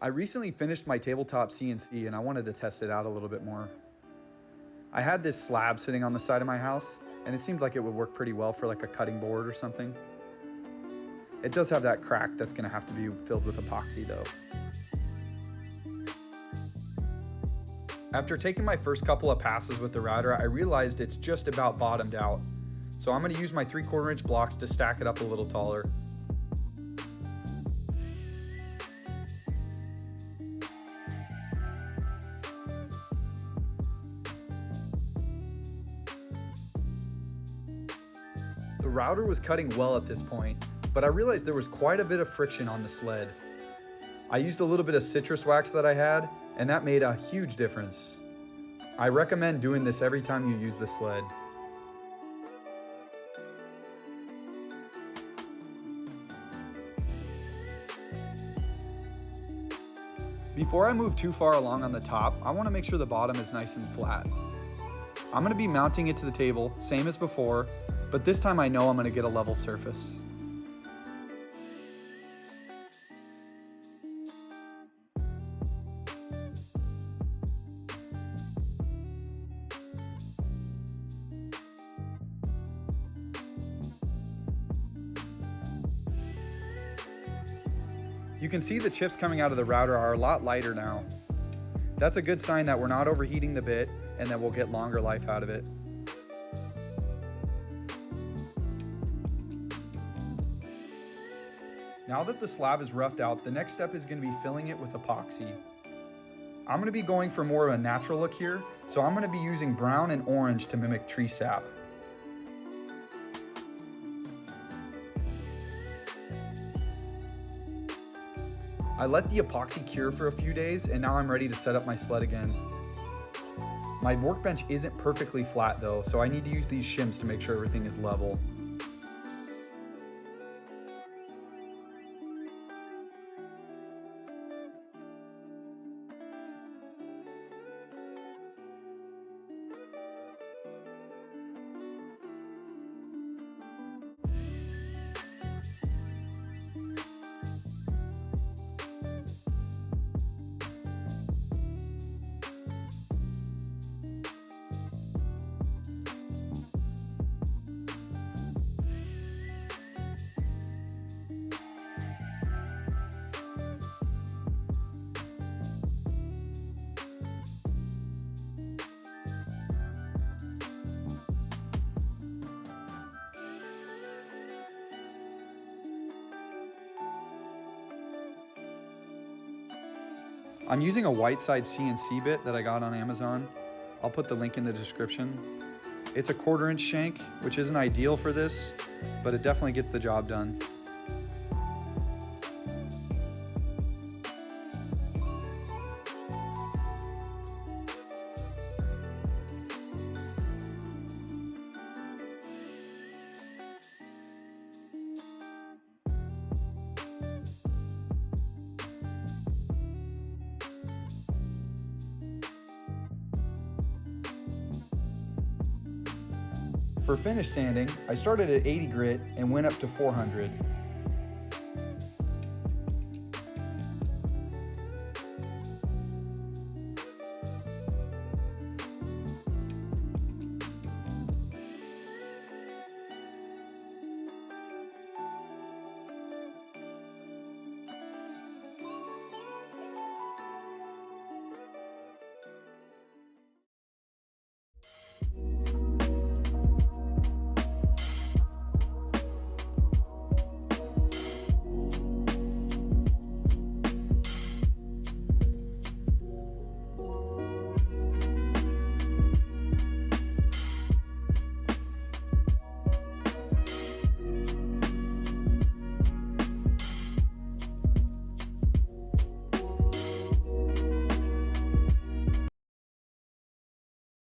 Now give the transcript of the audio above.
I recently finished my tabletop CNC and I wanted to test it out a little bit more. I had this slab sitting on the side of my house and it seemed like it would work pretty well for like a cutting board or something. It does have that crack that's gonna have to be filled with epoxy though. After taking my first couple of passes with the router, I realized it's just about bottomed out. So I'm gonna use my 3/4 inch blocks to stack it up a little taller. The router was cutting well at this point, but I realized there was quite a bit of friction on the sled. I used a little bit of citrus wax that I had, and that made a huge difference. I recommend doing this every time you use the sled. Before I move too far along on the top, I want to make sure the bottom is nice and flat. I'm going to be mounting it to the table, same as before, but this time I know I'm going to get a level surface. You can see the chips coming out of the router are a lot lighter now. That's a good sign that we're not overheating the bit and that we'll get longer life out of it. Now that the slab is roughed out, the next step is going to be filling it with epoxy. I'm going to be going for more of a natural look here, so I'm going to be using brown and orange to mimic tree sap. I let the epoxy cure for a few days and now I'm ready to set up my sled again. My workbench isn't perfectly flat though, so I need to use these shims to make sure everything is level. I'm using a Whiteside CNC bit that I got on Amazon. I'll put the link in the description. It's a 1/4 inch shank, which isn't ideal for this, but it definitely gets the job done. For finish sanding, I started at 80 grit and went up to 400.